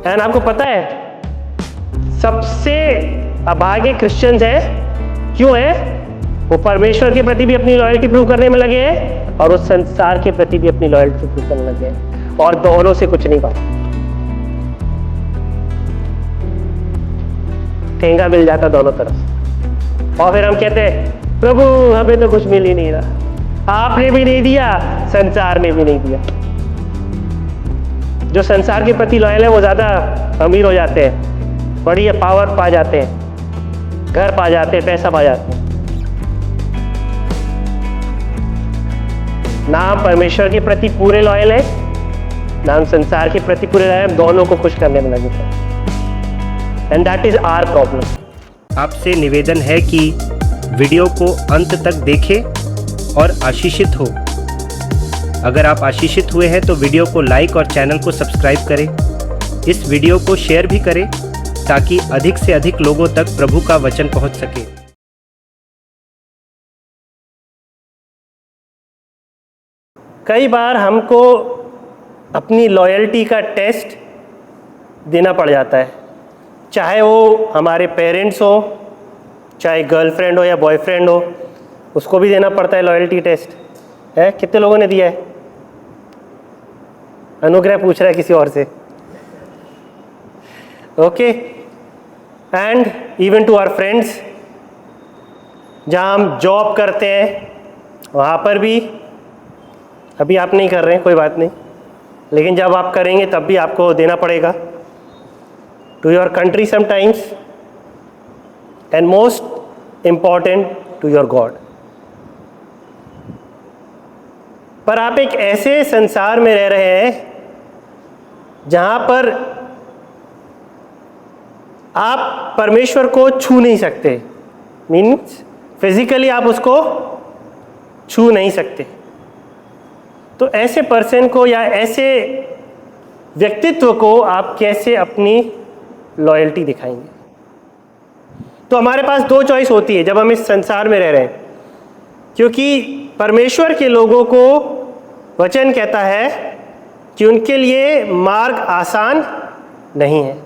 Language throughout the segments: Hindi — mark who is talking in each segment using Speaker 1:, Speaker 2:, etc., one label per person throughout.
Speaker 1: एंड आपको पता है सबसे अभागे क्रिश्चियंस हैं, क्यों है? वो परमेश्वर के प्रति भी अपनी लॉयल्टी प्रूव करने में लगे हैं और उस संसार के प्रति भी अपनी लॉयल्टी प्रूव करने लगे हैं, और दोनों से कुछ नहीं पाते। ठेंगा मिल जाता दोनों तरफ, और फिर हम कहते हैं प्रभु हमें तो कुछ मिल ही नहीं रहा, आपने भी नहीं दिया, संसार ने भी नहीं दिया। जो संसार के प्रति लॉयल है वो ज्यादा अमीर हो जाते हैं, बड़ी पावर पा जाते हैं, घर पा जाते हैं, पैसा पा जाते हैं। ना हम परमेश्वर के प्रति पूरे लॉयल है, ना हम संसार के प्रति पूरे लॉयल है, दोनों को खुश करने में लगे थे। And that is our problem.
Speaker 2: आपसे निवेदन है कि वीडियो को अंत तक देखें और आशीषित हो। अगर आप आशीषित हुए हैं तो वीडियो को लाइक और चैनल को सब्सक्राइब करें। इस वीडियो को शेयर भी करें ताकि अधिक से अधिक लोगों तक प्रभु का वचन पहुंच सके।
Speaker 1: कई बार हमको अपनी लॉयल्टी का टेस्ट देना पड़ जाता है, चाहे वो हमारे पेरेंट्स हो, चाहे गर्लफ्रेंड हो या बॉयफ्रेंड हो, उसको भी देना पड़ता है लॉयल्टी टेस्ट। है कितने लोगों ने दिया है? अनुग्रह पूछ रहा है किसी और से। Okay, and even to our friends, जहाँ हम जॉब करते हैं वहाँ पर भी, अभी आप नहीं कर रहे हैं कोई बात नहीं, लेकिन जब आप करेंगे तब भी आपको देना पड़ेगा। To your country sometimes, and most important to your God. पर आप एक ऐसे संसार में रह रहे हैं जहां पर आप परमेश्वर को छू नहीं सकते, मीन्स फिजिकली आप उसको छू नहीं सकते। तो ऐसे पर्सन को या ऐसे व्यक्तित्व को आप कैसे अपनी लॉयल्टी दिखाएंगे? तो हमारे पास दो चॉइस होती है जब हम इस संसार में रह रहे हैं, क्योंकि परमेश्वर के लोगों को वचन कहता है कि उनके लिए मार्ग आसान नहीं है।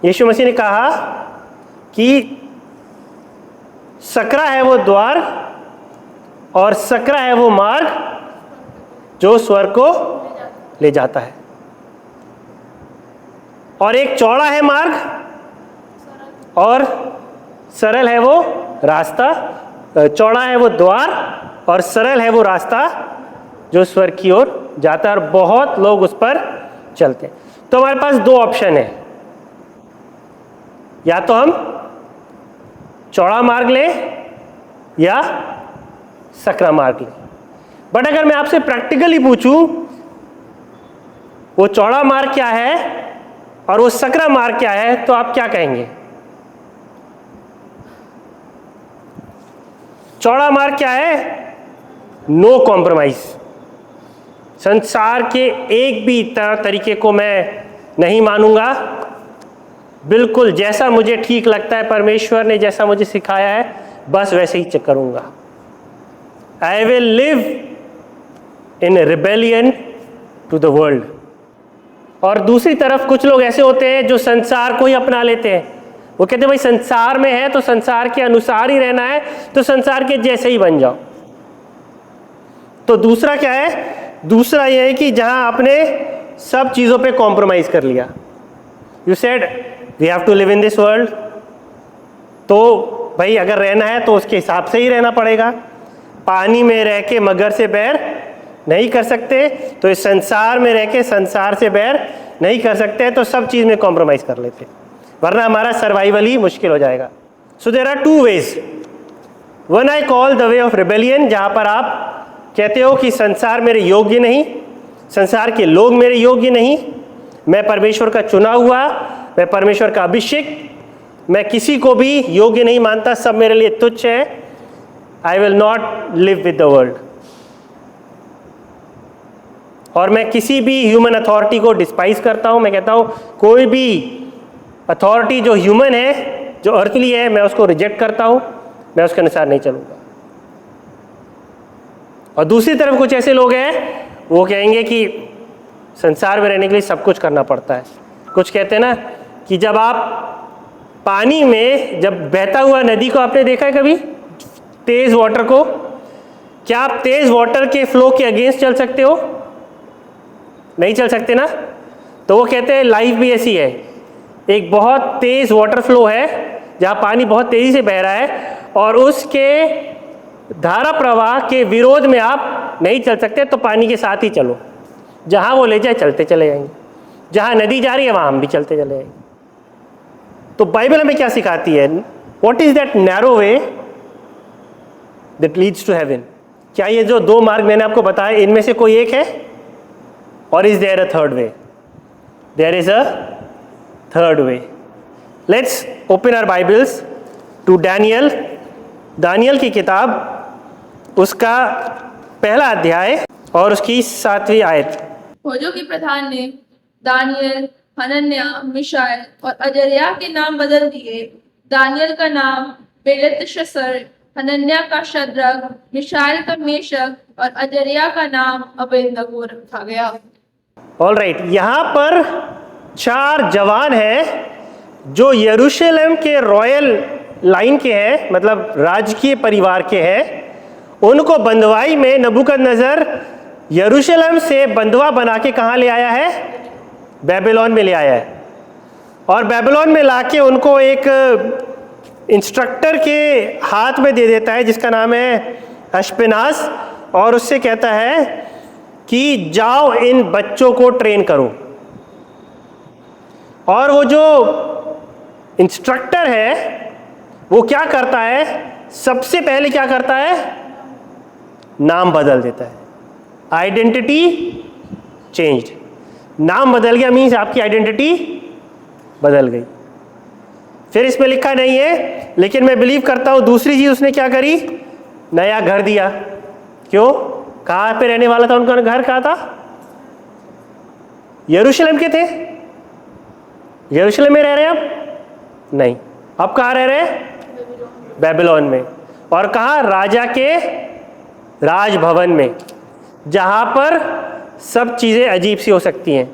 Speaker 1: यीशु मसीह ने कहा कि सकरा है वो द्वार और सकरा है वो मार्ग जो स्वर्ग को ले जाता है, और एक चौड़ा है मार्ग और सरल है वो रास्ता। चौड़ा है वो द्वार और सरल है वो रास्ता जो स्वर्ग की ओर जाता है, और बहुत लोग उस पर चलते हैं। तो हमारे पास दो ऑप्शन है, या तो हम चौड़ा मार्ग लें या सकरा मार्ग लें। बट अगर मैं आपसे प्रैक्टिकली पूछूं वो चौड़ा मार्ग क्या है और वो सकरा मार्ग क्या है, तो आप क्या कहेंगे? चौड़ा मार्ग क्या है? No compromise. संसार के एक भी तरीके को मैं नहीं मानूंगा, बिल्कुल जैसा मुझे ठीक लगता है, परमेश्वर ने जैसा मुझे सिखाया है बस वैसे ही करूंगा। I will live in rebellion to the world. और दूसरी तरफ कुछ लोग ऐसे होते हैं जो संसार को ही अपना लेते हैं। वो कहते हैं भाई संसार में है तो संसार के अनुसार ही रहना है, तो संसार के जैसे ही बन जाओ। तो दूसरा क्या है? दूसरा यह है कि जहां आपने सब चीजों पे कॉम्प्रोमाइज कर लिया। You said we have to live in this world, तो भाई अगर रहना है तो उसके हिसाब से ही रहना पड़ेगा। पानी में रह के मगर से बैर नहीं कर सकते, तो इस संसार में रह के संसार से बैर नहीं कर सकते, तो सब चीज में कॉम्प्रोमाइज कर लेते, वरना हमारा सर्वाइवल ही मुश्किल हो जाएगा। So there are two ways. One I call the way of rebellion, जहां पर आप कहते हो कि संसार मेरे योग्य नहीं, संसार के लोग मेरे योग्य नहीं, मैं परमेश्वर का चुना हुआ, मैं परमेश्वर का अभिषेक, मैं किसी को भी योग्य नहीं मानता, सब मेरे लिए तुच्छ है। I will not live with the world. और मैं किसी भी ह्यूमन अथॉरिटी को डिस्पाइज करता हूं। मैं कहता हूं कोई भी अथॉरिटी जो ह्यूमन है, जो अर्थली है, मैं उसको रिजेक्ट करता हूं, मैं उसके अनुसार नहीं चलूंगा। और दूसरी तरफ कुछ ऐसे लोग हैं वो कहेंगे कि संसार में रहने के लिए सब कुछ करना पड़ता है। कुछ कहते हैं ना कि जब आप पानी में, जब बहता हुआ नदी को आपने देखा है कभी, तेज वाटर को, क्या आप तेज वाटर के फ्लो के अगेंस्ट चल सकते हो? नहीं चल सकते ना। तो वो कहते हैं लाइफ भी ऐसी है, एक बहुत तेज वाटर फ्लो है जहाँ पानी बहुत तेजी से बह रहा है और उसके धारा प्रवाह के विरोध में आप नहीं चल सकते, तो पानी के साथ ही चलो, जहाँ वो ले जाए चलते चले जाएंगे, जहाँ नदी जा रही है वहाँ हम भी चलते चले जाएंगे। तो बाइबल हमें क्या सिखाती है? What is that narrow way that leads to heaven? क्या ये जो दो मार्ग मैंने आपको बताया इनमें से कोई एक है? और is there a third way? There is a third way. Let's open our Bibles to Daniel, दानियल की किताब, उसका पहला अध्याय और उसकी 7वीं आयत।
Speaker 3: फौजों के प्रधान ने दानियल, हनन्याह, मिशाएल और अजर्याह के नाम बदल दिए। दानियल का नाम बेलतशस्सर, हनन्याह का शद्रक, मिशाएल का मेशक और अजर्याह का नाम अबेदनगो रखा गया।
Speaker 1: ऑलराइट, यहाँ पर 4 जवान हैं जो यरूशलेम के रॉयल लाइन के हैं, मतलब राजकीय परिवार के हैं। उनको बंदवाई में नबूकदनेस्सर यरूशलेम से बंदवा बना के कहाँ ले आया है? बेबीलोन में ले आया है। और बेबीलोन में लाके उनको एक इंस्ट्रक्टर के हाथ में दे देता है जिसका नाम है अश्पेनास, और उससे कहता है कि जाओ इन बच्चों को ट्रेन करो। और वो जो इंस्ट्रक्टर है वो क्या करता है? सबसे पहले क्या करता है? नाम बदल देता है। Identity changed. नाम बदल गया मीन्स आपकी आइडेंटिटी बदल गई। फिर इसमें लिखा नहीं है, लेकिन मैं बिलीव करता हूं दूसरी चीज उसने क्या करी? नया घर दिया। क्यों? कहाँ पे रहने वाला था? उनका घर कहाँ था? यरूशलेम के थे। यरूशलेम में रह रहे हैं अब? नहीं। अब कहाँ रह रहे हैं? बेबीलोन में। और कहाँ? राजा के राजभवन में, जहाँ पर सब चीज़ें अजीब सी हो सकती हैं।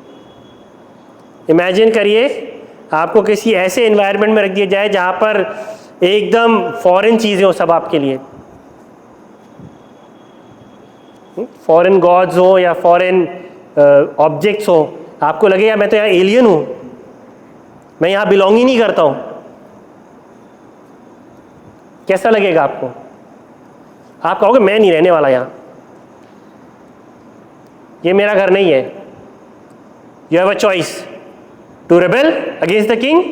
Speaker 1: इमेजिन करिए आपको किसी ऐसे एनवायरनमेंट में रख दिया जाए जहाँ पर एकदम फॉरेन चीज़ें हो सब आपके लिए, फॉरेन गॉड्स हो या फॉरेन ऑब्जेक्ट्स हो। आपको लगेगा मैं तो यहाँ एलियन हूँ, मैं यहाँ बिलोंग ही नहीं करता हूँ। कैसा लगेगा आपको? आप कहोगे मैं नहीं रहने वाला यहाँ, ये मेरा घर नहीं है। You have a choice to rebel against the king,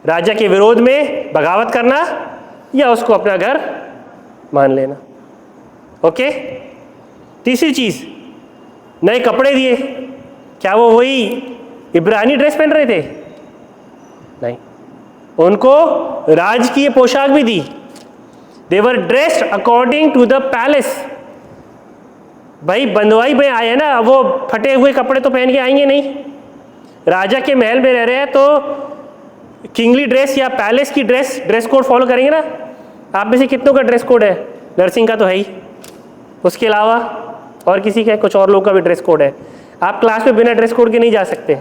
Speaker 1: राजा के विरोध में बगावत करना, या उसको अपना घर मान लेना। ओके। तीसरी चीज, नए कपड़े दिए। क्या वो वही इब्रानी ड्रेस पहन रहे थे? नहीं, उनको राजकीय पोशाक भी दी। They were dressed according to the palace. भाई बंदवाई में आए हैं ना, वो फटे हुए कपड़े तो पहन के आएंगे नहीं। राजा के महल में रह रहे हैं तो किंगली ड्रेस या पैलेस की ड्रेस कोड फॉलो करेंगे ना। आप में से कितनों का ड्रेस कोड है? नर्सिंग का तो है ही, उसके अलावा और किसी का? कुछ और लोगों का भी ड्रेस कोड है। आप क्लास में बिना ड्रेस कोड के नहीं जा सकते।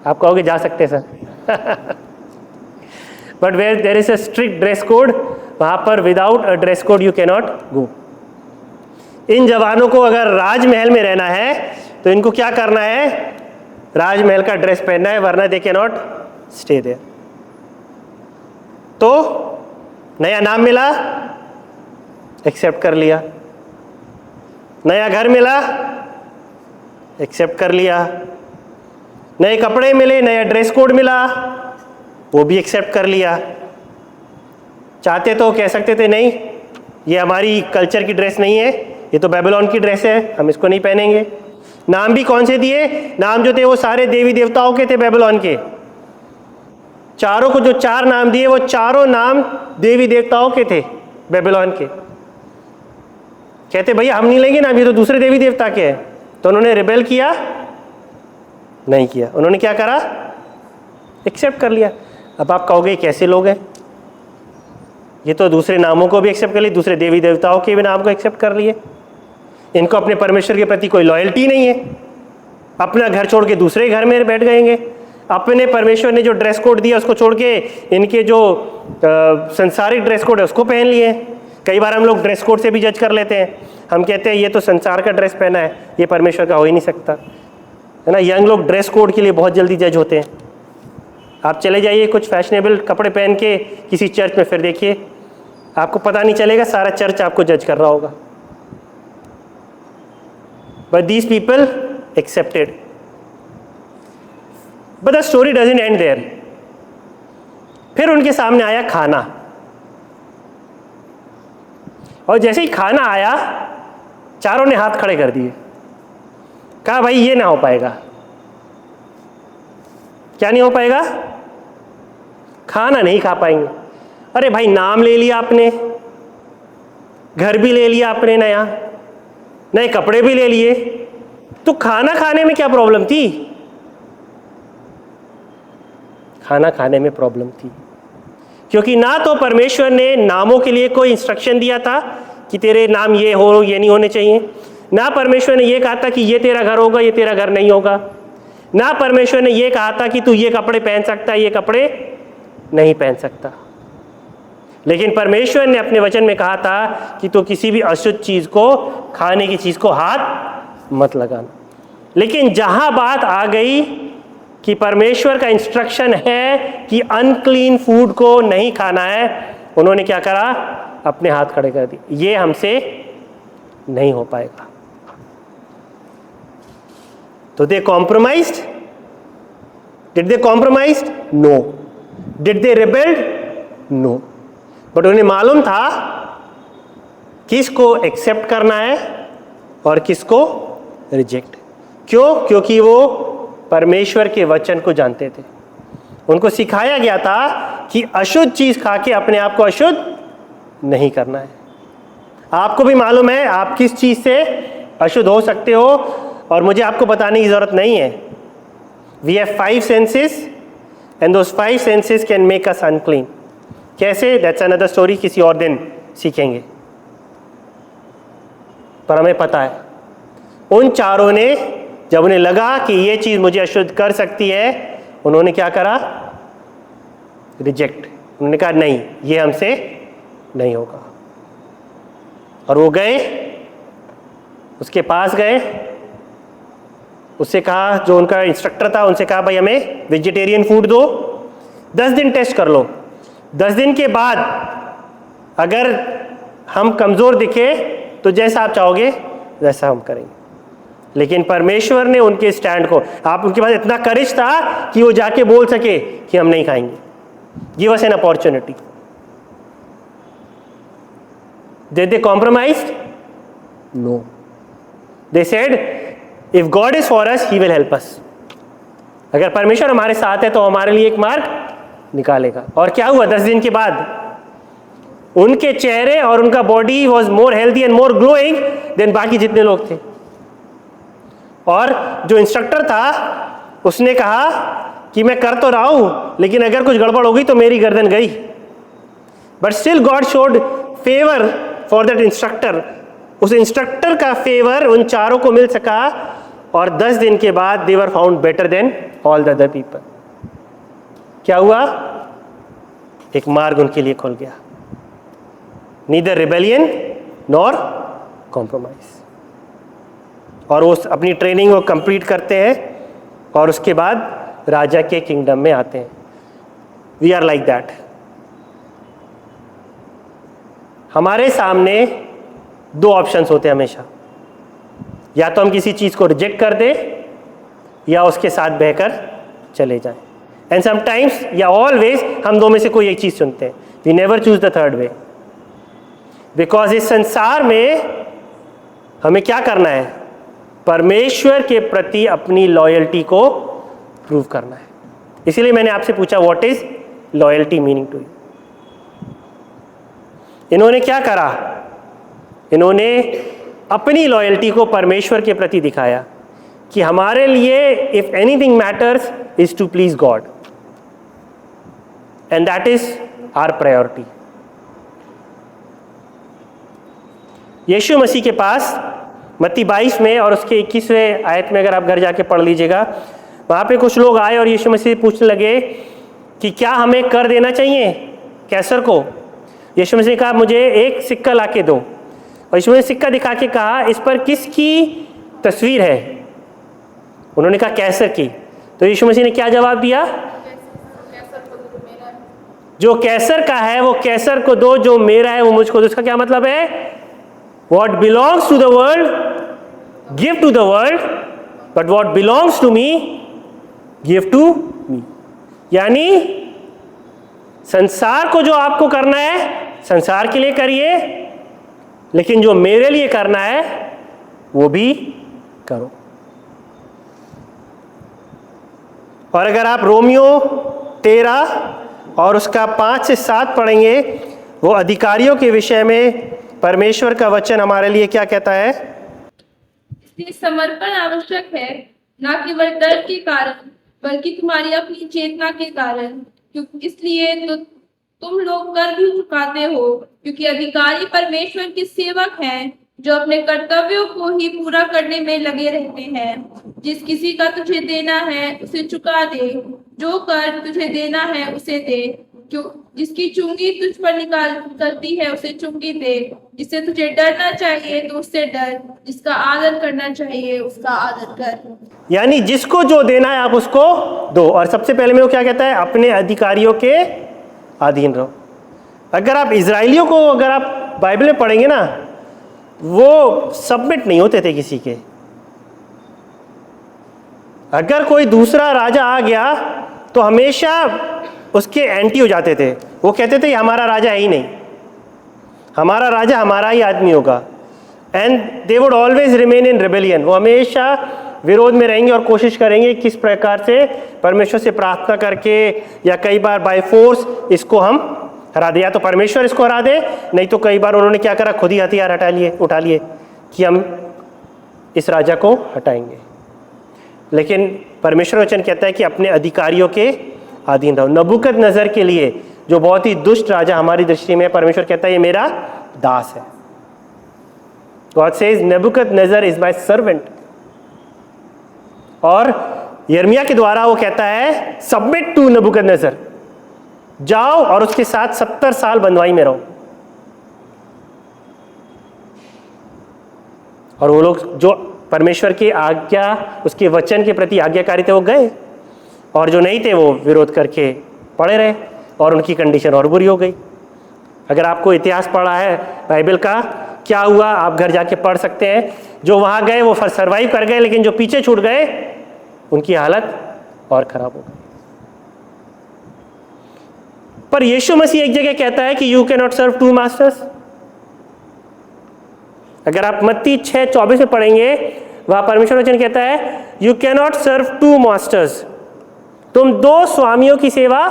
Speaker 1: आप कहोगे जा सकते sir but where there is a strict dress code, वहाँ पर without a dress code you can not go. इन जवानों को अगर राजमहल में रहना है तो इनको क्या करना है? राजमहल का ड्रेस पहनना है, वरना they can not stay there. तो नया नाम मिला, एक्सेप्ट कर लिया। नया घर मिला, एक्सेप्ट कर लिया। नए कपड़े मिले, नया ड्रेस कोड मिला, वो भी एक्सेप्ट कर लिया। चाहते तो कह सकते थे नहीं, ये हमारी कल्चर की ड्रेस नहीं है, ये तो बेबीलोन की ड्रेस है, हम इसको नहीं पहनेंगे। नाम भी कौन से दिए? नाम जो थे वो सारे देवी देवताओं के थे बेबीलोन के। चारों को जो 4 नाम दिए वो चारों नाम देवी देवताओं के थे बेबीलोन के। कहते भैया हम नहीं लेंगे नाम, ये तो दूसरे देवी देवता के हैं। तो उन्होंने रिबेल किया? नहीं किया। उन्होंने क्या करा? एक्सेप्ट कर लिया। अब आप कहोगे कैसे लोग हैं, ये तो दूसरे नामों को भी एक्सेप्ट कर लिए, दूसरे देवी देवताओं के भी नाम को एक्सेप्ट कर लिए, इनको अपने परमेश्वर के प्रति कोई लॉयल्टी नहीं है। अपना घर छोड़ के दूसरे घर में बैठ गएंगे, अपने परमेश्वर ने जो ड्रेस कोड दिया उसको छोड़ के इनके जो संसारिक ड्रेस कोड है उसको पहन लिए। कई बार हम लोग ड्रेस कोड से भी जज कर लेते हैं, हम कहते हैं ये तो संसार का ड्रेस पहना है, ये परमेश्वर का हो ही नहीं सकता, है ना। यंग लोग ड्रेस कोड के लिए बहुत जल्दी जज होते हैं। आप चले जाइए कुछ फैशनेबल कपड़े पहन के किसी चर्च में, फिर देखिए आपको पता नहीं चलेगा, सारा चर्च आपको जज कर रहा होगा। But these people accepted. But the story doesn't end there. फिर उनके सामने आया खाना, और जैसे ही खाना आया चारों ने हाथ खड़े कर दिए, कहा भाई ये ना हो पाएगा। क्या नहीं हो पाएगा? खाना नहीं खा पाएंगे। अरे भाई नाम ले लिया आपने, घर भी ले लिया आपने, नए कपड़े भी ले लिए, तो खाना खाने में क्या प्रॉब्लम थी? खाना खाने में प्रॉब्लम थी क्योंकि ना तो परमेश्वर ने नामों के लिए कोई इंस्ट्रक्शन दिया था कि तेरे नाम ये हो ये नहीं होने चाहिए, ना परमेश्वर ने ये कहा था कि ये तेरा घर होगा ये तेरा घर नहीं होगा, ना परमेश्वर ने ये कहा था कि तू ये कपड़े पहन सकता है ये कपड़े नहीं पहन सकता। लेकिन परमेश्वर ने अपने वचन में कहा था कि तू किसी भी अशुद्ध चीज को, खाने की चीज को हाथ मत लगाना। लेकिन जहां बात आ गई कि परमेश्वर का इंस्ट्रक्शन है कि अनक्लीन फूड को नहीं खाना है, उन्होंने क्या करा? अपने हाथ खड़े कर दिए, ये हमसे नहीं हो पाएगा। तो they compromised. Did they compromised? No. Did they rebelled? No. But उन्हें मालूम था किसको एक्सेप्ट करना है और किसको रिजेक्ट। क्यों? क्योंकि वो परमेश्वर के वचन को जानते थे। उनको सिखाया गया था कि अशुद्ध चीज खा के अपने आप को अशुद्ध नहीं करना है। आपको भी मालूम है आप किस चीज से अशुद्ध हो सकते हो, और मुझे आपको बताने की जरूरत नहीं है। We have 5 senses and those 5 senses can make us unclean. कैसे? दैट्स अनदर स्टोरी, किसी और दिन सीखेंगे। पर हमें पता है उन चारों ने जब उन्हें लगा कि ये चीज मुझे अशुद्ध कर सकती है, उन्होंने क्या करा? रिजेक्ट। उन्होंने कहा नहीं, ये हमसे नहीं होगा। और वो गए, उसके पास गए, उससे कहा, जो उनका इंस्ट्रक्टर था उनसे कहा भाई हमें वेजिटेरियन फूड दो, 10 दिन टेस्ट कर लो। 10 दिन के बाद अगर हम कमजोर दिखे तो जैसा आप चाहोगे वैसा हम करेंगे। लेकिन परमेश्वर ने उनके स्टैंड को, आप उनके पास इतना करेज था कि वो जाके बोल सके कि हम नहीं खाएंगे। Give us an opportunity. Did they compromised? No. They said, if God is for us, He will help us. अगर परमेश्वर हमारे साथ है तो हमारे लिए एक मार्ग निकालेगा। और क्या हुआ? 10 दिन के बाद उनके चेहरे और उनका body was more healthy and more glowing than बाकी जितने लोग थे। और जो इंस्ट्रक्टर था उसने कहा कि मैं कर तो रहा हूं, लेकिन अगर कुछ गड़बड़ हो गई तो मेरी गर्दन गई। But still God showed favour for that instructor. उस इंस्ट्रक्टर का फेवर उन चारों को मिल सका, और 10 दिन के बाद they were found better than all the other people. क्या हुआ? एक मार्ग उनके लिए खुल गया। Neither rebellion nor compromise. और वो अपनी ट्रेनिंग को कंप्लीट करते हैं और उसके बाद राजा के किंगडम में आते हैं। We are like that. हमारे सामने 2 ऑप्शंस होते हैं हमेशा, या तो हम किसी चीज को रिजेक्ट कर दें या उसके साथ बहकर चले जाएं। एंड समटाइम्स या ऑलवेज हम 2 में से कोई एक चीज चुनते हैं। We never choose the third way, because इस संसार में हमें क्या करना है? परमेश्वर के प्रति अपनी लॉयल्टी को प्रूव करना है। इसीलिए मैंने आपसे पूछा what is loyalty meaning to you. इन्होंने क्या करा? इन्होंने अपनी लॉयल्टी को परमेश्वर के प्रति दिखाया कि हमारे लिए if anything matters is to please God, and that is our priority. यीशु मसीह के पास मत्ती 22 में और उसके 21वें आयत में, अगर आप घर जाके पढ़ लीजिएगा, वहाँ पे कुछ लोग आए और यीशु मसीह पूछने लगे कि क्या हमें कर देना चाहिए कैसर को। यीशु मसीह ने कहा मुझे एक सिक्का ला के दो, और यीशु मसीह सिक्का दिखा के कहा इस पर किसकी तस्वीर है। उन्होंने कहा कैसर की। तो यीशु मसीह ने क्या जवाब दिया, जो कैसर का है वो कैसर को दो, जो मेरा है वो मुझको दो। इसका क्या मतलब है, what belongs to the world give to the world, but what belongs to me give to me. यानी संसार को जो आपको करना है संसार के लिए करिए, लेकिन जो मेरे लिए करना है वो भी करो। और अगर आप रोमियो 13 और उसका 5 से 7 पढ़ेंगे, वो अधिकारियों के विषय में परमेश्वर का वचन हमारे लिए क्या कहता है।
Speaker 3: इसलिए समर्पण आवश्यक है, ना केवल डर के कारण बल्कि तुम्हारी अपनी चेतना के कारण, क्योंकि इसलिए तो तुम लोग कर भी चुकाते हो, क्योंकि अधिकारी परमेश्वर के सेवक हैं जो अपने कर्तव्यों को ही पूरा करने में लगे रहते हैं। जिस किसी का तुझे देना है उसे चुका दे, जो कर तुझे देना है उसे दे, क्यों जिसकी चुंगी तुझ पर निकलती है उसे चुंगी दे। जिससे तुझे डरना चाहिए तो उससे डर, जिसका आदर करना चाहिए उसका आदर कर।
Speaker 1: यानी जिसको जो देना है आप उसको दो। और सबसे पहले में वो क्या कहता है, अपने अधिकारियों के अधीन रहो। अगर आप इजराइलियों को अगर आप बाइबल में पढ़ेंगे ना, वो सबमिट नहीं होते थे किसी के। अगर कोई दूसरा राजा आ गया तो हमेशा उसके एंटी हो जाते थे। वो कहते थे हमारा राजा है ही नहीं, हमारा राजा हमारा ही आदमी होगा। And they would always remain in rebellion. वो हमेशा विरोध में रहेंगे और कोशिश करेंगे किस प्रकार से परमेश्वर से प्रार्थना करके या कई बार बाय फोर्स इसको हम हरा दे। या तो परमेश्वर इसको हरा दे, नहीं तो कई बार उन्होंने क्या करा, खुद ही हथियार उठा लिए कि हम इस राजा को हटाएंगे। लेकिन परमेश्वर वचन कहता है कि अपने अधिकारियों के अधीन रहो। नबूकदनेस्सर के लिए, जो बहुत ही दुष्ट राजा हमारी दृष्टि में, परमेश्वर कहता है ये मेरा दास है। God says Nebuchadnezzar is my servant. और यिर्मयाह के द्वारा वो कहता है सबमिट टू नबूकदनेस्सर, जाओ और उसके साथ 70 साल बंधुआई में रहो। और वो लोग जो परमेश्वर की आज्ञा, उसके वचन के प्रति आज्ञाकारी थे, वो गए, और जो नहीं थे वो विरोध करके पड़े रहे, और उनकी कंडीशन और बुरी हो गई। अगर आपको इतिहास पढ़ा है बाइबल का, क्या हुआ आप घर जाके पढ़ सकते हैं। जो वहाँ गए वो सर्वाइव कर गए, लेकिन जो पीछे छूट गए उनकी हालत और खराब हो गई। पर यीशु मसीह एक जगह कहता है कि you can not serve two masters. अगर आप मत्ती 6:24 में पढ़ेंगे, वहां परमेश्वर वचन कहता है you can not serve two masters. तुम दो स्वामियों की सेवा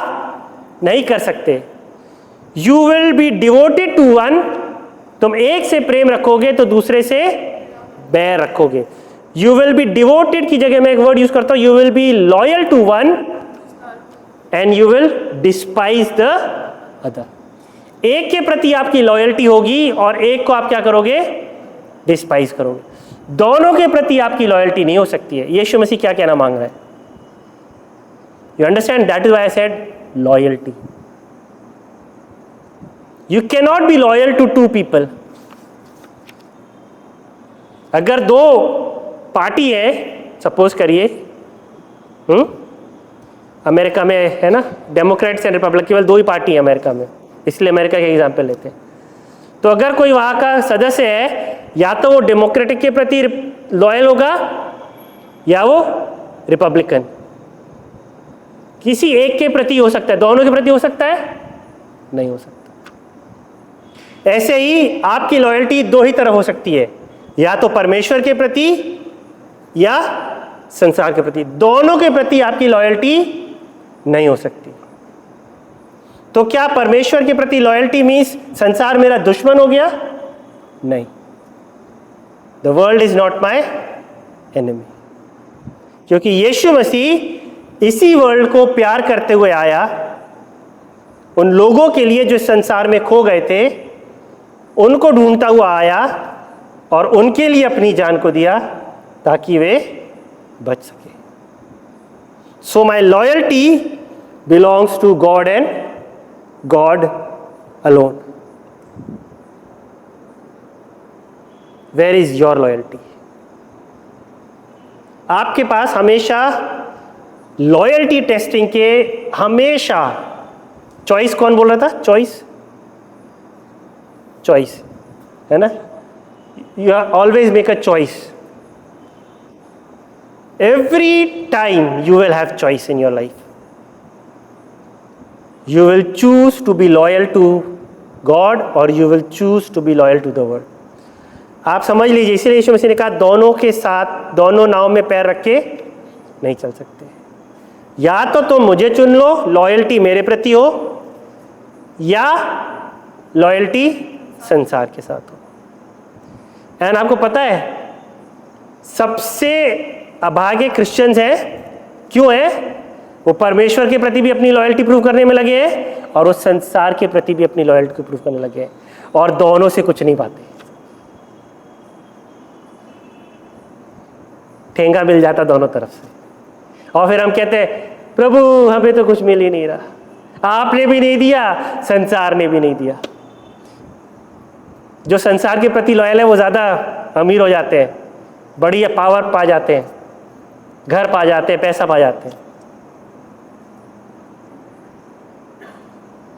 Speaker 1: नहीं कर सकते। You will be devoted to one. तुम एक से प्रेम रखोगे तो दूसरे से बैर रखोगे। यू विल बी डिवोटेड की जगह मैं एक वर्ड यूज करता हूं, you will be loyal to one and you will despise the other. एक के प्रति आपकी लॉयल्टी होगी और एक को आप क्या करोगे, डिस्पाइज करोगे। दोनों के प्रति आपकी लॉयल्टी नहीं हो सकती है। यीशु मसीह क्या कहना मांग रहा है, you understand, that is why I said loyalty. You can not be loyal to two people. अगर दो पार्टी है, सपोज करिए अमेरिका में है ना, डेमोक्रेट्स एंड रिपब्लिक, केवल दो ही पार्टी है अमेरिका में, इसलिए अमेरिका का एग्जाम्पल लेते हैं। तो अगर कोई वहाँ का सदस्य है, या तो वो डेमोक्रेटिक के प्रति लॉयल होगा या वो रिपब्लिकन। किसी एक के प्रति हो सकता है, दोनों के प्रति हो सकता है नहीं हो सकता। ऐसे ही आपकी लॉयल्टी दो ही तरफ हो सकती है, या तो परमेश्वर के प्रति या संसार के प्रति। दोनों के प्रति आपकी लॉयल्टी नहीं हो सकती। तो क्या परमेश्वर के प्रति लॉयल्टी मीन्स संसार मेरा दुश्मन हो गया? नहीं। The world is not my enemy. क्योंकि यीशु मसीह इसी वर्ल्ड को प्यार करते हुए आया, उन लोगों के लिए जो संसार में खो गए थे, उनको ढूंढता हुआ आया और उनके लिए अपनी जान को दिया ताकि वे बच सके। So my loyalty belongs to God and God alone. Where is your loyalty? आपके पास हमेशा लॉयल्टी टेस्टिंग के हमेशा चॉइस, कौन बोल रहा था? चॉइस है ना? You always make a choice. Every time you will have choice in your life. You will choose to be loyal to God और you will choose to be loyal to the world. आप समझ लीजिए, इसीलिए यीशु मसीह ने कहा दोनों के साथ, दोनों नाव में पैर रख के नहीं चल सकते। या तो तुम मुझे चुन लो, लॉयल्टी मेरे प्रति हो, या लॉयल्टी संसार के साथ हो। एंड आपको पता है सबसे अभागे क्रिश्चियंस हैं, क्यों है? वो परमेश्वर के प्रति भी अपनी लॉयल्टी प्रूव करने में लगे हैं और उस संसार के प्रति भी अपनी लॉयल्टी प्रूव करने लगे हैं, और दोनों से कुछ नहीं पाते। ठेंगा मिल जाता दोनों तरफ से, और फिर हम कहते हैं प्रभु हमें तो कुछ मिल ही नहीं रहा, आपने भी नहीं दिया, संसार ने भी नहीं दिया। जो संसार के प्रति लॉयल है वो ज़्यादा अमीर हो जाते हैं, बड़ी पावर पा जाते हैं, घर पा जाते हैं, पैसा पा जाते हैं।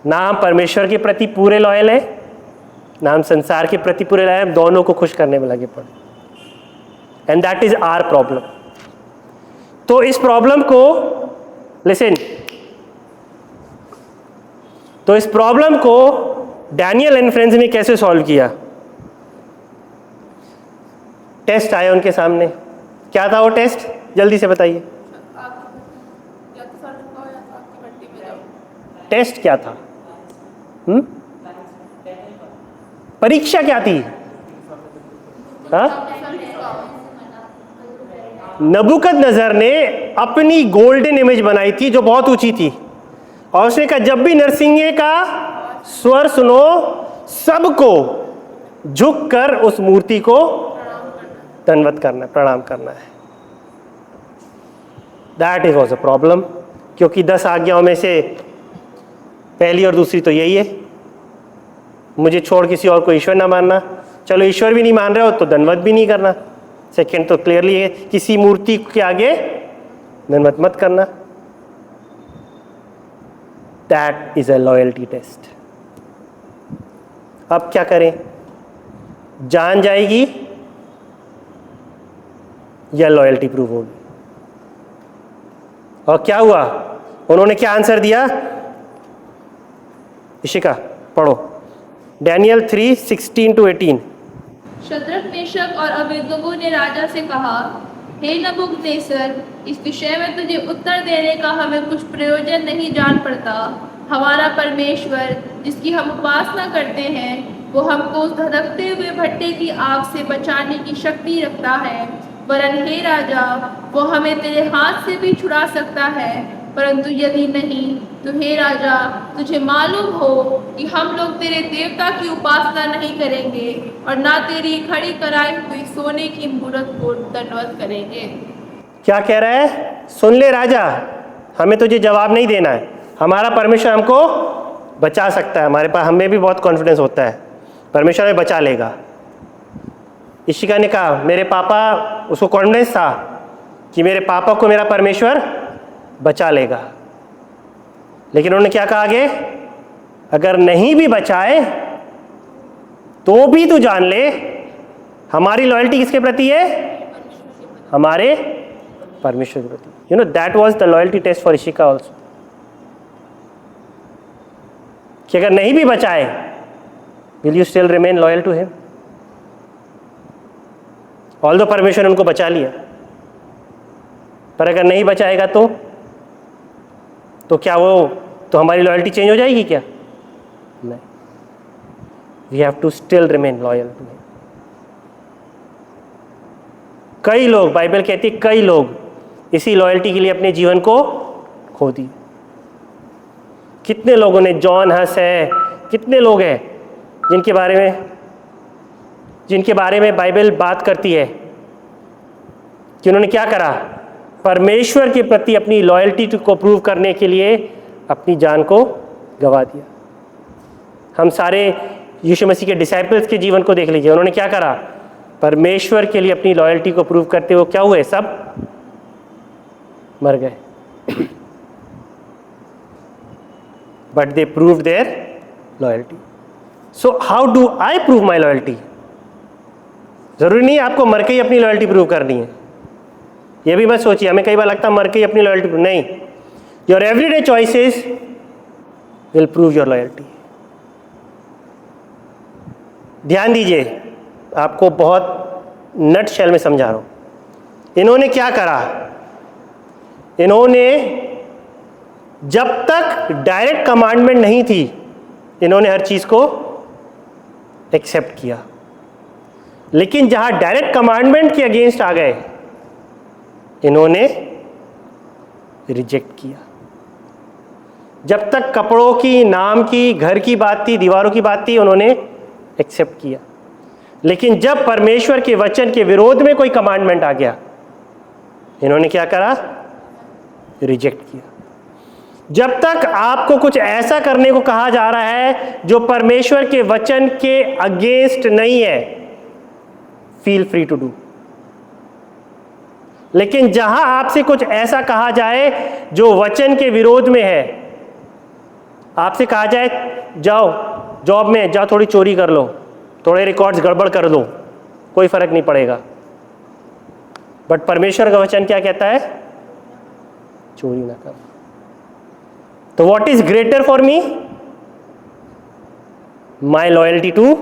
Speaker 1: ना हम परमेश्वर के प्रति पूरे लॉयल हैं, ना हम संसार के प्रति पूरे लॉयल हैं, दोनों को खुश करने में लगे पड़े। And that is our problem. तो इस प्रॉब्लम को लिसन, तो इस प्रॉब्लम को डैनियल एंड फ्रेंड्स ने कैसे सॉल्व किया? टेस्ट आया उनके सामने। क्या था वो टेस्ट? जल्दी से बताइए। टेस्ट क्या था? परीक्षा क्या थी? नबूकदनेस्सर ने अपनी गोल्डन इमेज बनाई थी जो बहुत ऊंची थी, और उसने कहा जब भी नरसिंगे का स्वर सुनो सबको झुककर उस मूर्ति को दंडवत करना, प्रणाम करना है। That is was a problem, क्योंकि 10 आज्ञाओं में से पहली और दूसरी तो यही है, मुझे छोड़ किसी और को ईश्वर ना मानना। चलो ईश्वर भी नहीं मान रहे हो तो दंडवत भी नहीं करना। सेकेंड तो क्लियरली है, किसी मूर्ति के आगे दंडवत मत करना। That is a loyalty test. अब क्या करें? जान जाएगी या लॉयल्टी प्रूव होगी? और क्या हुआ? उन्होंने क्या आंसर दिया? इशिका पढ़ो, डैनियल 3:16-18।
Speaker 3: शद्रक, मेशक और अबेदनगो ने राजा से कहा, हे नबूकदनेस्सर, इस विषय में तुझे उत्तर देने का हमें कुछ प्रयोजन नहीं जान पड़ता। हमारा परमेश्वर जिसकी हम उपासना करते हैं वो हमको उस धधकते हुए भट्टे की आग से बचाने की शक्ति रखता है। वरन हे राजा, वो हमें तेरे हाथ से भी छुड़ा सकता है, परंतु यदि नहीं तो हे राजा, तुझे मालूम हो कि हम लोग तेरे देवता की उपासना नहीं करेंगे और ना तेरी खड़ी कराई हुई सोने की मूर्त को दंडवत करेंगे। क्या कह रहा है? सुन ले राजा, हमें तुझे जवाब नहीं देना है। हमारा परमेश्वर हमको बचा सकता है। हमारे पास, हमें भी बहुत कॉन्फिडेंस होता है परमेश्वर हमें बचा लेगा। इशिका ने कहा मेरे पापा, उसको कॉन्फिडेंस था कि मेरे पापा को मेरा परमेश्वर बचा लेगा, लेकिन उन्होंने क्या कहा आगे? अगर नहीं भी बचाए तो भी तू जान ले हमारी लॉयल्टी किसके प्रति है? हमारे परमेश्वर के प्रति। You know that was the loyalty test for इशिका ऑल्सो, कि अगर नहीं भी बचाए will you still remain loyal to him? Although परमेश्वर ने उनको बचा लिया, पर अगर नहीं बचाएगा तो क्या वो, तो हमारी लॉयल्टी चेंज हो जाएगी क्या? नहीं, we have to still remain loyal to him. कई लोग, बाइबल कहती है कई लोग इसी लॉयल्टी के लिए अपने जीवन को खो दिए। कितने लोगों ने, जॉन हस है, कितने लोग हैं जिनके बारे में
Speaker 1: जिनके बारे में बाइबल बात करती है कि उन्होंने क्या करा, परमेश्वर के प्रति अपनी लॉयल्टी को प्रूव करने के लिए अपनी जान को गंवा दिया। हम सारे यीशु मसीह के डिसाइपल्स के जीवन को देख लीजिए, उन्होंने क्या करा, परमेश्वर के लिए अपनी लॉयल्टी को प्रूव करते हुए क्या हुए, सब मर गए। But they prove their loyalty. So how do I prove my loyalty? जरूरी नहीं है आपको मर के ही अपनी लॉयल्टी प्रूव करनी है, ये भी मत सोचिए। हमें कई बार लगता है मर के ही अपनी लॉयल्टी प्रूव, नहीं, your everyday choices will prove your loyalty. ध्यान दीजिए, आपको बहुत नट शेल में समझा रहा हूं। इन्होंने क्या करा, इन्होंने जब तक डायरेक्ट कमांडमेंट नहीं थी, इन्होंने हर चीज को एक्सेप्ट किया, लेकिन जहां डायरेक्ट कमांडमेंट के अगेंस्ट आ गए, इन्होंने रिजेक्ट किया। जब तक कपड़ों की, नाम की, घर की बात थी, दीवारों की बात थी, उन्होंने एक्सेप्ट किया। लेकिन जब परमेश्वर के वचन के विरोध में कोई कमांडमेंट आ गया, इन्होंने क्या करा, रिजेक्ट किया। जब तक आपको कुछ ऐसा करने को कहा जा रहा है जो परमेश्वर के वचन के अगेंस्ट नहीं है, फील फ्री टू डू। लेकिन जहां आपसे कुछ ऐसा कहा जाए जो वचन के विरोध में है, आपसे कहा जाए जाओ जॉब में जाओ, थोड़ी चोरी कर लो, थोड़े रिकॉर्ड्स गड़बड़ कर लो, कोई फर्क नहीं पड़ेगा। बट परमेश्वर का वचन क्या कहता है, चोरी ना करो। तो what is greater for me, my loyalty to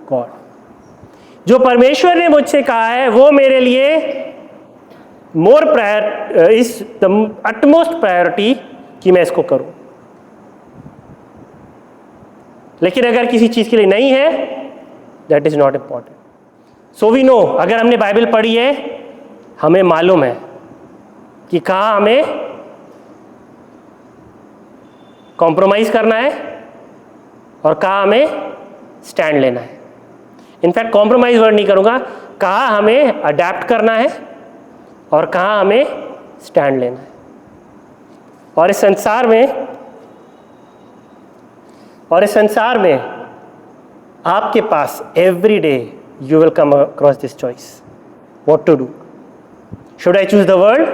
Speaker 1: God. जो परमेश्वर ने मुझसे कहा है वो मेरे लिए more prior is the utmost priority कि मैं इसको करूं। लेकिन अगर किसी चीज के लिए नहीं है, that is not important. So we know, अगर हमने बाइबल पढ़ी है, हमें मालूम है कि कहाँ हमें कॉम्प्रोमाइज करना है और कहाँ हमें स्टैंड लेना है। इनफैक्ट कॉम्प्रोमाइज वर्ड नहीं करूँगा, कहाँ हमें अडेप्ट करना है और कहाँ हमें स्टैंड लेना है। और इस संसार में आपके पास every day you will come across this choice, what to do. Should I choose the world,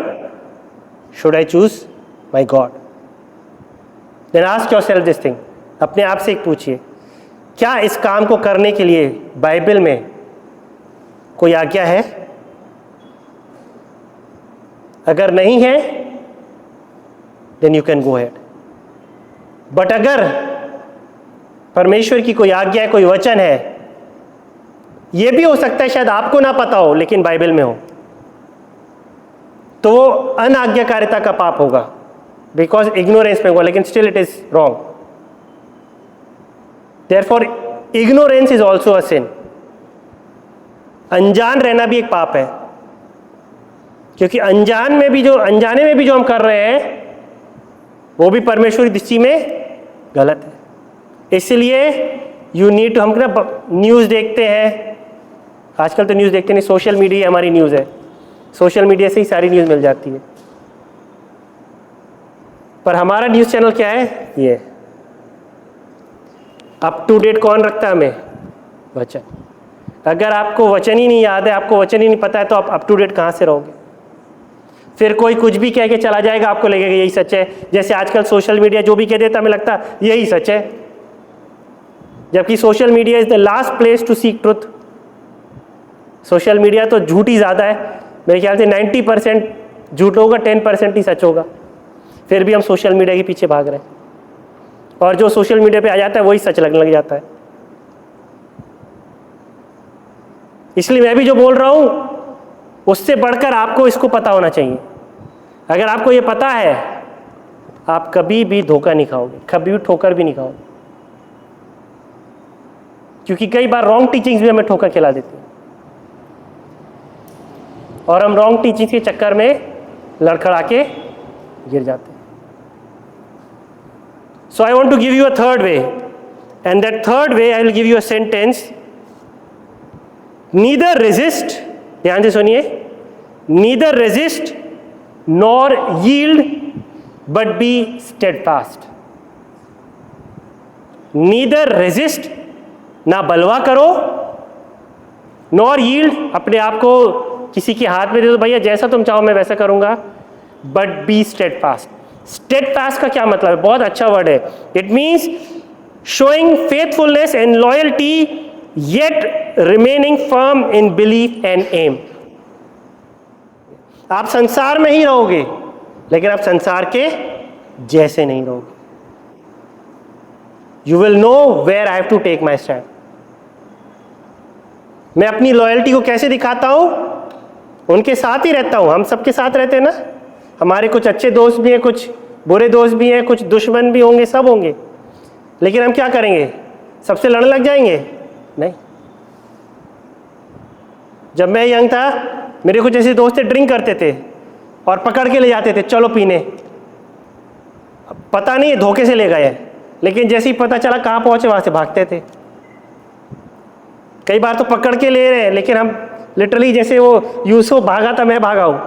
Speaker 1: should I choose my God? Then ask yourself this thing. अपने आप से एक पूछिए, क्या इस काम को करने के लिए बाइबल में कोई आज्ञा है? अगर नहीं है, then you can go ahead. But अगर परमेश्वर की कोई आज्ञा है, कोई वचन है, यह भी हो सकता है शायद आपको ना पता हो लेकिन बाइबल में हो, तो वो अनाज्ञाकारिता का पाप होगा, बिकॉज इग्नोरेंस में होगा, लेकिन still it is wrong. Therefore ignorance is also a sin. अनजान रहना भी एक पाप है, क्योंकि अनजाने में भी जो हम कर रहे हैं वो भी परमेश्वरी दृष्टि में गलत है। इसलिए यू नीड टू, हम ना न्यूज़ देखते हैं, आजकल तो न्यूज़ देखते नहीं, सोशल मीडिया हमारी न्यूज़ है, सोशल मीडिया से ही सारी न्यूज़ मिल जाती है। पर हमारा न्यूज़ चैनल क्या है, ये अप टू डेट कौन रखता है हमें, वचन। अगर आपको वचन ही नहीं याद है, आपको वचन ही नहीं पता है, तो आप अप टू डेट कहाँ से रहोगे? फिर कोई कुछ भी कह के चला जाएगा, आपको लगेगा यही सच है। जैसे आजकल सोशल मीडिया जो भी कह देता है, हमें लगता है यही सच है, जबकि social media is the last place to seek truth. Social media तो झूठ ही ज़्यादा है, मेरे ख्याल से 90% झूठ होगा, 10% ही सच होगा। फिर भी हम सोशल मीडिया के पीछे भाग रहे हैं, और जो सोशल मीडिया पे आ जाता है वही सच लगने लग जाता है। इसलिए मैं भी जो बोल रहा हूँ उससे बढ़कर आपको इसको पता होना चाहिए। अगर आपको ये पता है, आप कभी भी धोखा नहीं खाओगे, कभी भी ठोकर भी नहीं खाओगे, क्योंकि कई बार रॉन्ग टीचिंग्स भी हमें ठोकर खिला देती है और हम रॉन्ग टीचिंग्स के चक्कर में लड़खड़ा के गिर जाते हैं। So I want to give you a third way, and that third way I will give you a sentence neither resist, ध्यान से सुनिए, neither resist nor yield but be steadfast. Neither resist, ना बलवा करो, नॉर यील्ड, अपने आप को किसी के हाथ में दे दो, भैया जैसा तुम चाहो मैं वैसा करूंगा, बट बी स्टेडफास्ट। स्टेडफास्ट का क्या मतलब है? बहुत अच्छा वर्ड है। It means showing faithfulness and loyalty yet remaining firm in belief and um. आप संसार में ही रहोगे लेकिन आप संसार के जैसे नहीं रहोगे। You will know where I have to take my stand. मैं अपनी लॉयल्टी को कैसे दिखाता हूं? उनके साथ ही रहता हूं। हम सबके साथ रहते हैं ना, हमारे कुछ अच्छे दोस्त भी हैं, कुछ बुरे दोस्त भी हैं, कुछ दुश्मन भी होंगे, सब होंगे। लेकिन हम क्या करेंगे? सबसे लड़ने लग जाएंगे? नहीं। जब मैं यंग था, मेरे कुछ ऐसे दोस्त थे, ड्रिंक करते थे और पकड़ के ले जाते थे, चलो पीने। पता नहीं धोखे से ले गए, लेकिन जैसे ही पता चला कहाँ पहुंचे वहां से भागते थे। कई बार तो पकड़ के ले रहे हैं, लेकिन हम लिटरली जैसे वो यूसुफ भागा था, मैं भागा हूं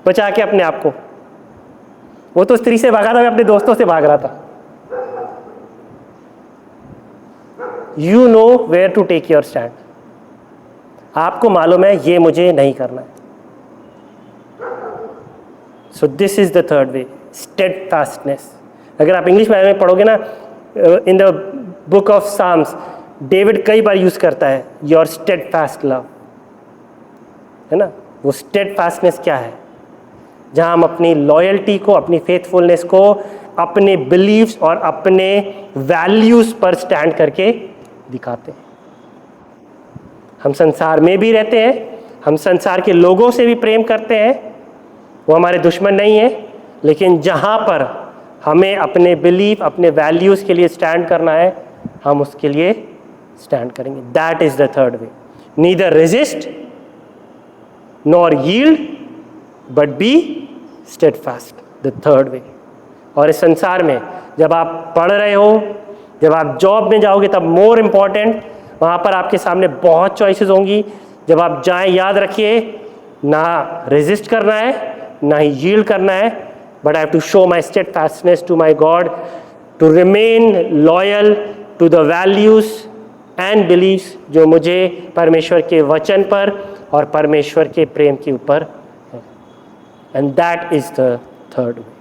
Speaker 1: बचा के अपने आप को। वो तो स्त्री से भागा था, मैं अपने दोस्तों से भाग रहा था। You know where to take your stand. आपको मालूम है ये मुझे नहीं करना है। So this is the third way, steadfastness. अगर आप इंग्लिश में पढ़ोगे ना, in the book of Psalms David कई बार यूज करता है योर स्टेडफास्ट लव, है ना। वो स्टेडफास्टनेस क्या है? जहां हम अपनी लॉयल्टी को, अपनी फेथफुलनेस को, अपने बिलीव्स और अपने वैल्यूज पर स्टैंड करके दिखाते हैं। हम संसार में भी रहते हैं, हम संसार के लोगों से भी प्रेम करते हैं, वो हमारे दुश्मन नहीं है, लेकिन जहां पर हमें अपने बिलीफ, अपने वैल्यूज के लिए स्टैंड करना है, हम उसके लिए स्टैंड करेंगे। That is the third way, neither resist nor yield but be steadfast, the third way. और इस संसार में जब आप पढ़ रहे हो, जब आप जॉब में जाओगे, तब मोर इम्पॉर्टेंट, वहाँ पर आपके सामने बहुत चॉइसेस होंगी। जब आप जाएं, याद रखिए, ना रेजिस्ट करना है, ना ही यील्ड करना है, but I have to show my steadfastness to my God, to remain loyal to the values and believes जो मुझे परमेश्वर के वचन पर और परमेश्वर के प्रेम के ऊपर है। And that is the third way.